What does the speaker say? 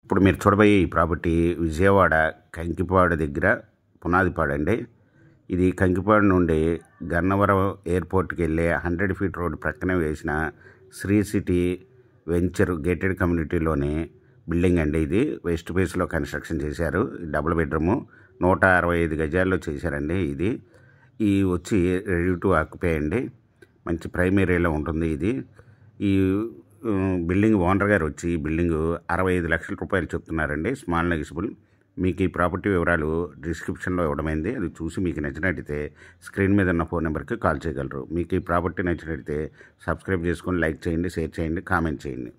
ఇప్పుడు మీరు చూడబోయే ఈ ప్రాపర్టీ విజయవాడ కంకిపాడు దగ్గర పునాదిపాడు అండి. ఇది కంకిపాడు నుండి గన్నవరం ఎయిర్పోర్ట్కి వెళ్ళే 100 ఫీట్ రోడ్ ప్రక్కనే వేసిన శ్రీ సిటీ వెంచర్ గేటెడ్ కమ్యూనిటీలోని బిల్డింగ్ అండి. ఇది వెస్ట్ ఫేస్లో కన్స్ట్రక్షన్ చేశారు. డబుల్ బెడ్రూము 165 గజాల్లో చేశారండి. ఇది వచ్చి రెడీ టు ఆక్యుపై అండి. మంచి ప్రైమ్ ఏరియాలో ఉంటుంది ఇది. ఈ బిల్డింగ్ ఓనర్ గారు వచ్చి ఈ బిల్డింగ్ 65 లక్షల రూపాయలు చెప్తున్నారండి. Small negotiable. మీకు ఈ ప్రాపర్టీ వివరాలు డిస్క్రిప్షన్లో ఇవ్వడమైంది. అది చూసి మీకు నచ్చినట్టయితే స్క్రీన్ మీద ఉన్న ఫోన్ నెంబర్కి కాల్ చేయగలరు. మీకు ఈ ప్రాపర్టీ నచ్చినట్టయితే సబ్స్క్రైబ్ చేసుకొని లైక్ చేయండి, షేర్ చేయండి, కామెంట్ చేయండి.